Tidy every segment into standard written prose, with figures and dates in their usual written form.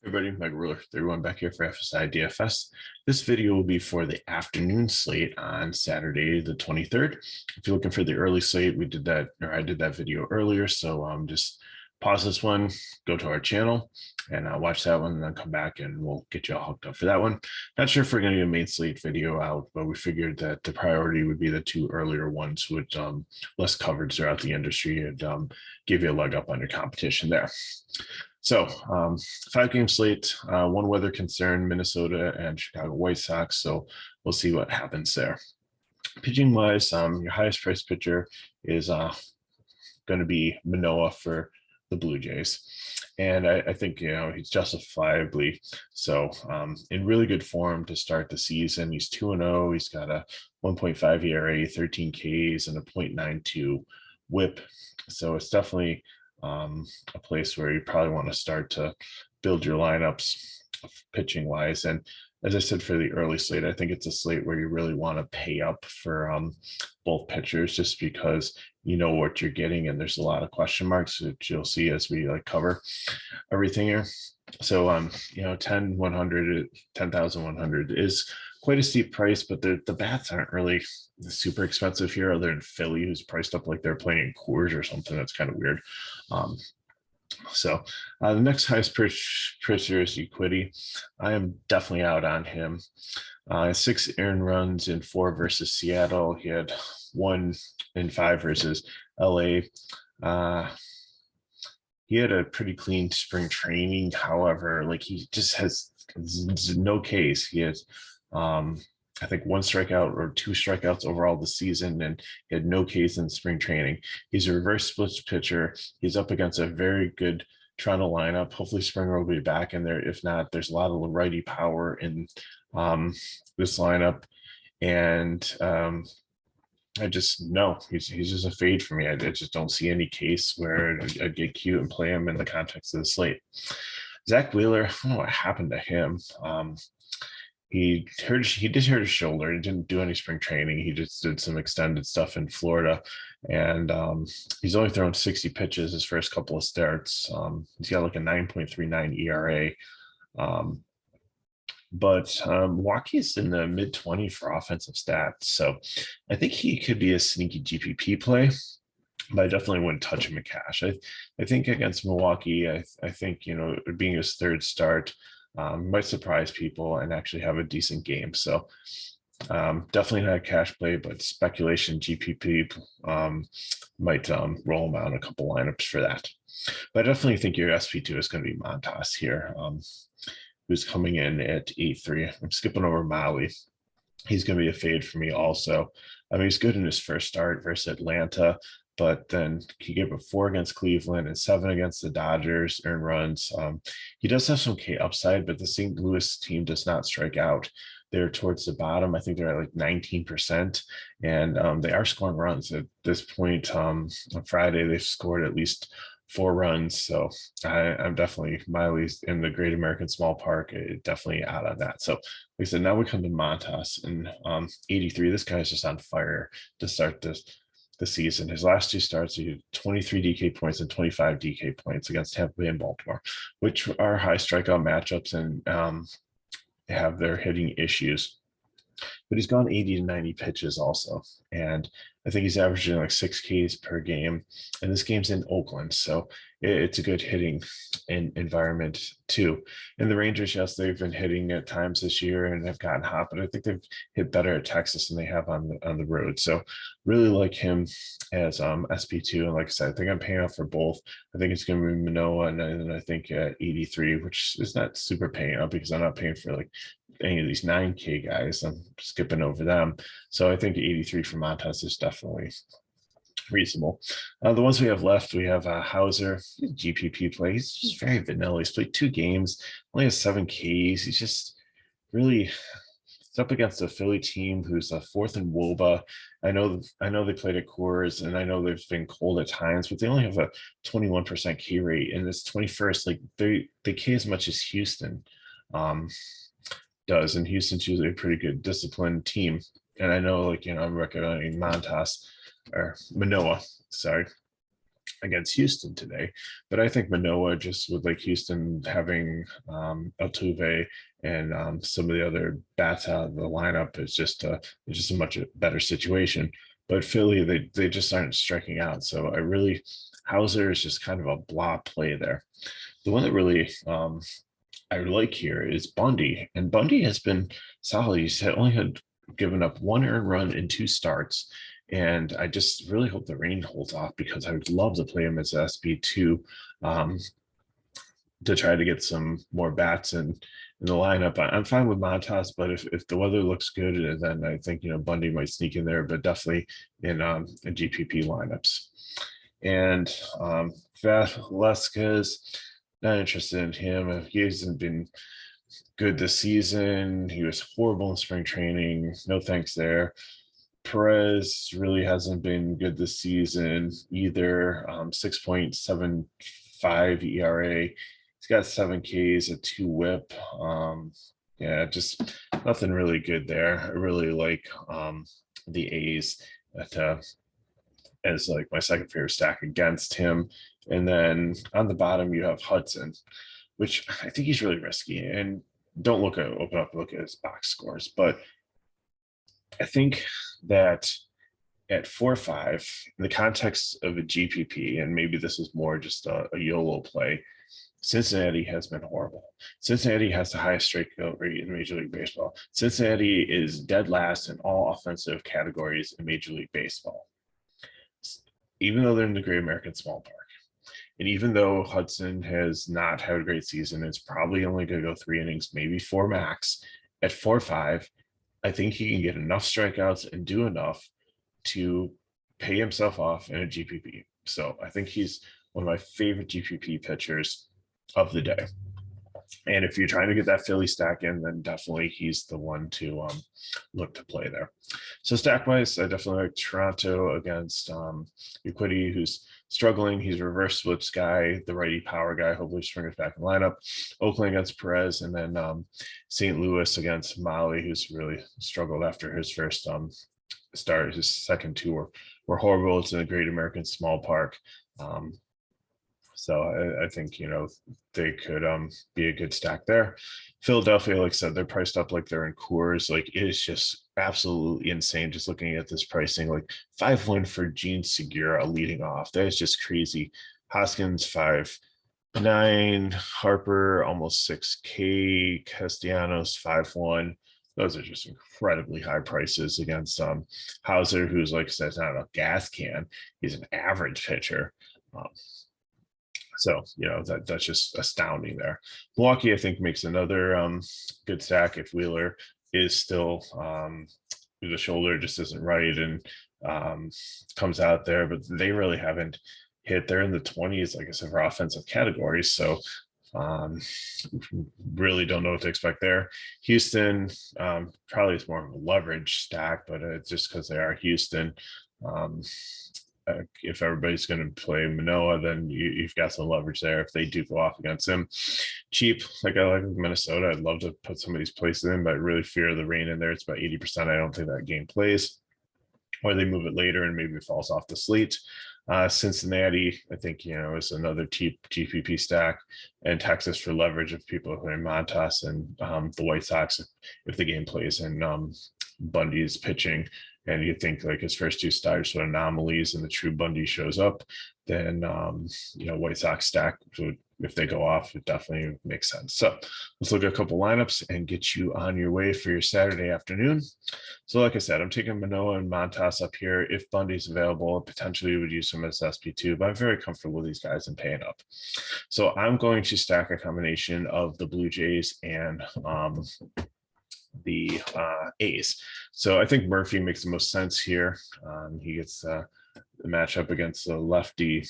Everybody, Mike Ruler, everyone back here for FSi DFS. This video will be for the afternoon slate on Saturday, the 23rd. If you're looking for the early slate, we did that, or I did that video earlier. So just pause this one, go to our channel and watch that one, and then come back and we'll get you all hooked up for that one. Not sure if we're going to do a main slate video out, but we figured that the priority would be the two earlier ones with less coverage throughout the industry and give you a leg up on your competition there. So 5-game slate, one weather concern, Minnesota and Chicago White Sox. So we'll see what happens there. Pitching wise, your highest price pitcher is going to be Manoah for the Blue Jays. And I think, he's justifiably so in really good form to start the season. He's 2-0. He's got a 1.5 ERA, 13 Ks, and a 0.92 whip. So it's definitely a place where you probably want to start to build your lineups pitching wise. And as I said, for the early slate, I think it's a slate where you really want to pay up for both pitchers, just because you know what you're getting and there's a lot of question marks, which you'll see as we cover everything here. So 10,100 is quite a steep price, but the bats aren't really super expensive here, other than Philly, who's priced up like they're playing in Coors or something. That's kind of weird. So the next highest pitcher is Equity. I am definitely out on him. 6 earned runs in 4 versus Seattle. He had 1 in 5 versus LA. He had a pretty clean spring training. However, he just has no case. He has I think 1 strikeout or 2 strikeouts overall this season, and he had no case in spring training. He's a reverse splits pitcher. He's up against a very good Toronto lineup. Hopefully Springer will be back in there. If not, there's a lot of righty power in this lineup. And I just know he's just a fade for me. I just don't see any case where I'd get cute and play him in the context of the slate. Zach Wheeler, I don't know what happened to him. He did hurt his shoulder. He didn't do any spring training. He just did some extended stuff in Florida, and he's only thrown 60 pitches his first couple of starts. He's got a 9.39 ERA, but Milwaukee's in the mid-20 for offensive stats, so I think he could be a sneaky GPP play. But I definitely wouldn't touch him in cash. I think against Milwaukee, I think being his 3rd start, might surprise people and actually have a decent game. So definitely not a cash play, but speculation GPP might roll him out in a couple lineups for that. But I definitely think your SP2 is going to be Montas here, who's coming in at 8.3. I'm skipping over Maui. He's going to be a fade for me also. I mean, he's good in his first start versus Atlanta, but then he gave up 4 against Cleveland and 7 against the Dodgers, earned runs. He does have some K upside, but the St. Louis team does not strike out. They're towards the bottom. I think they're at 19%, and they are scoring runs. At this point, on Friday, they've scored at least 4 runs. So I'm definitely Miley's in the Great American Small Park. Definitely out on that. So like I said, now we come to Montas and 83. This guy's just on fire to start the season. His last 2 starts, he had 23 DK points and 25 DK points against Tampa Bay and Baltimore, which are high strikeout matchups and have their hitting issues. But he's gone 80 to 90 pitches also. And I think he's averaging 6 Ks per game. And this game's in Oakland, so it's a good hitting environment too. And the Rangers, yes, they've been hitting at times this year and have gotten hot, but I think they've hit better at Texas than they have on the road. So really like him as SP2. And like I said, I think I'm paying off for both. I think it's going to be Manoah, and then I think 83, which is not super paying up because I'm not paying for any of these 9K guys. I'm skipping over them. So I think 83 for Montas is definitely reasonable. The ones we have left, we have Hauser, GPP play. He's just very vanilla. He's played 2 games, only has 7 Ks. He's just really, it's up against a Philly team who's 4th in WOBA. I know they played at Coors, and I know they've been cold at times, but they only have a 21% K rate, and it's 21st. They K as much as Houston does, and Houston's usually a pretty good disciplined team. And I know I'm recommending Montas or Manoah, sorry, against Houston today. But I think Manoah, just with like Houston having Altuve and some of the other bats out of the lineup, is just a much better situation. But Philly, they just aren't striking out. So Hauser is just kind of a blah play there. The one that really I like here is Bundy, and Bundy has been solid. He's only had given up one earned run in 2 starts, and I just really hope the rain holds off because I would love to play him as SB2 to try to get some more bats in the lineup. I'm fine with Montas, but if the weather looks good, then I think Bundy might sneak in there, but definitely in GPP lineups. And Velasquez, not interested in him. He hasn't been good this season. He was horrible in spring training. No thanks there. Perez really hasn't been good this season either. 6.75 ERA. He's got 7 Ks, a 2 WHIP. Yeah, just nothing really good there. I really like the A's as like my second favorite stack against him. And then on the bottom, you have Hudson, which I think he's really risky. And don't open up, look at his box scores. But I think that at 4-5, in the context of a GPP, and maybe this is more just a YOLO play, Cincinnati has been horrible. Cincinnati has the highest strikeout rate in Major League Baseball. Cincinnati is dead last in all offensive categories in Major League Baseball, even though they're in the Great American Small Park. And even though Hudson has not had a great season, it's probably only going to go 3 innings, maybe 4 max. At 4-5, I think he can get enough strikeouts and do enough to pay himself off in a GPP. So I think he's one of my favorite GPP pitchers of the day. And if you're trying to get that Philly stack in, then definitely he's the one to look to play there. So stack wise, I definitely like Toronto against Equity, who's struggling. He's a reverse splits guy, the righty power guy. Hopefully Springer's back in the lineup. Oakland against Perez, and then St. Louis against Molly, who's really struggled after his first start. His second 2 were horrible. It's in a Great American Small Park. So I think, they could be a good stack there. Philadelphia, like I said, they're priced up like they're in Coors. Like, it is just absolutely insane just looking at this pricing. Like 5-1 for Gene Segura leading off. That is just crazy. Hoskins 5-9, Harper almost 6K, Castellanos 5-1. Those are just incredibly high prices against Hauser, who's, like I said, not a gas can. He's an average pitcher. So, that's just astounding there. Milwaukee, I think, makes another good stack if Wheeler is still the shoulder just isn't right and comes out there, but they really haven't hit. They're in the 20s, like I said, for offensive categories. So really don't know what to expect there. Houston probably is more of a leverage stack, but it's just because they are Houston. If everybody's going to play Manoah, then you've got some leverage there if they do go off against him. Cheap, like I like Minnesota. I'd love to put some of these places in, but I really fear the rain in there. It's about 80%. I don't think that game plays, or they move it later and maybe it falls off the slate. Cincinnati, I think, is another cheap GPP stack, and Texas for leverage of people who are in Montas, and the White Sox if the game plays and Bundy's pitching. And you think like his first 2 starts were anomalies and the true Bundy shows up, then, White Sox stack would, if they go off, it definitely makes sense. So let's look at a couple lineups and get you on your way for your Saturday afternoon. So like I said, I'm taking Manoah and Montas up here. If Bundy's available, potentially would use him as SP2, but I'm very comfortable with these guys and paying up. So I'm going to stack a combination of the Blue Jays and the A's. So I think Murphy makes the most sense here. He gets the matchup against the lefty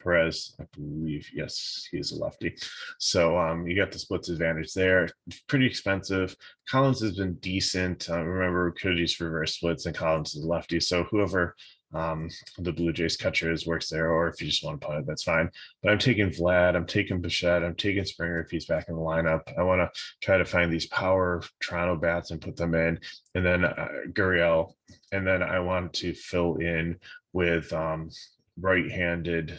Perez, I believe. Yes, he is a lefty. So you got the splits advantage there. Pretty expensive. Collins has been decent. Remember, we could use reverse splits and Collins is a lefty. So whoever the Blue Jays catcher is works there, or if you just want to punt it, that's fine. But I'm taking Vlad, I'm taking Bichette, I'm taking Springer if he's back in the lineup. I want to try to find these power Toronto bats and put them in, and then Gurriel, and then I want to fill in with right-handed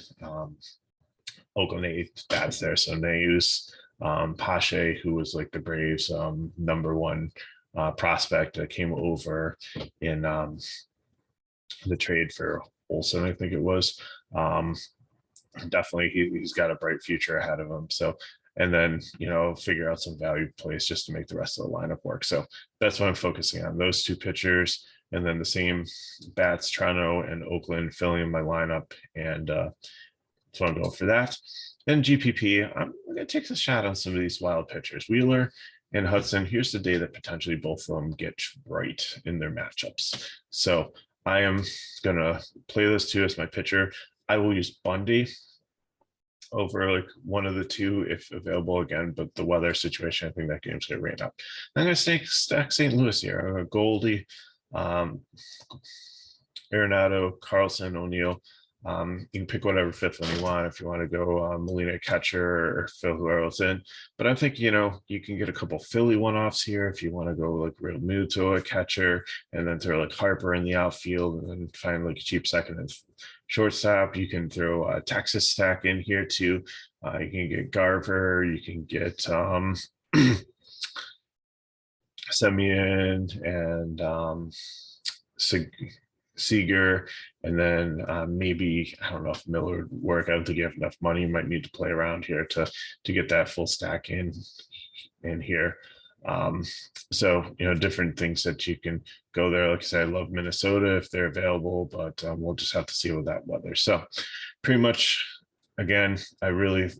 Oakland A's bats there. So Neus, Pache, who was like the Braves' #1 prospect, came over in the trade for Olson, I think it was. Definitely, he's got a bright future ahead of him. So, and then, figure out some value plays just to make the rest of the lineup work. So that's what I'm focusing on, those two pitchers, and then the same bats, Toronto and Oakland, filling in my lineup. And so I'm going for that. Then GPP, I'm going to take a shot on some of these wild pitchers. Wheeler and Hudson, here's the day that potentially both of them get right in their matchups. So I am going to play those two as my pitcher. I will use Bundy over like one of the two if available again, but the weather situation, I think that game's going to rain up. I'm going to stack St. Louis here. Goldie, Arenado, Carlson, O'Neill. You can pick whatever fifth one you want. If you want to go Molina catcher or fill whoever else in, but I think you can get a couple Philly one-offs here if you want to go like Real Muto a catcher, and then throw like Harper in the outfield, and then find like a cheap second and shortstop. You can throw a Texas stack in here too. You can get Garver. You can get Semien and Seager, and then maybe, I don't know if Miller would work. I don't think you have enough money. You might need to play around here to get that full stack in here. So different things that you can go there. Like I said, I love Minnesota if they're available, but we'll just have to see with that weather. So pretty much, again, I really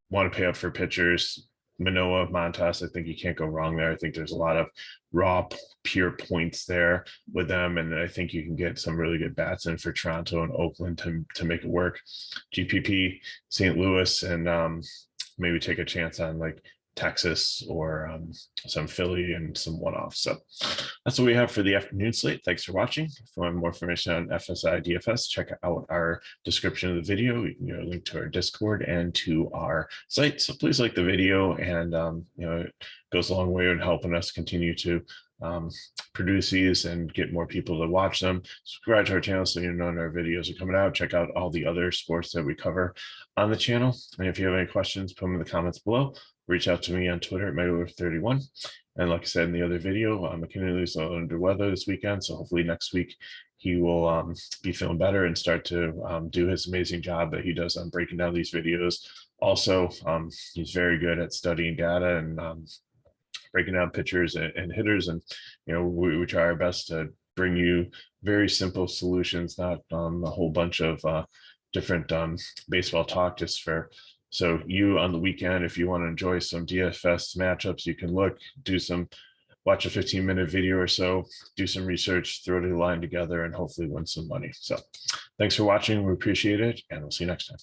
want to pay up for pitchers. Manoah, Montas, I think you can't go wrong there. I think there's a lot of raw, pure points there with them, and I think you can get some really good bats in for Toronto and Oakland to make it work. GPP, St. Louis, and maybe take a chance on like Texas or some Philly and some one-offs. So that's what we have for the afternoon slate. Thanks for watching. If you want more information on FSi DFS, check out our description of the video. You can get a link to our Discord and to our site. So please like the video, and it goes a long way in helping us continue to produce these and get more people to watch them. Subscribe to our channel so you know when our videos are coming out. Check out all the other sports that we cover on the channel. And if you have any questions, put them in the comments below. Reach out to me on Twitter at Megalith31. And like I said in the other video, McKinley's under weather this weekend, so hopefully next week he will be feeling better and start to do his amazing job that he does on breaking down these videos. Also, he's very good at studying data and breaking down pitchers and hitters, and we try our best to bring you very simple solutions, not a whole bunch of different baseball talk, just for so you on the weekend, if you want to enjoy some DFS matchups, you can watch a 15-minute video or so, do some research, throw the line together, and hopefully win some money. So thanks for watching. We appreciate it, and we'll see you next time.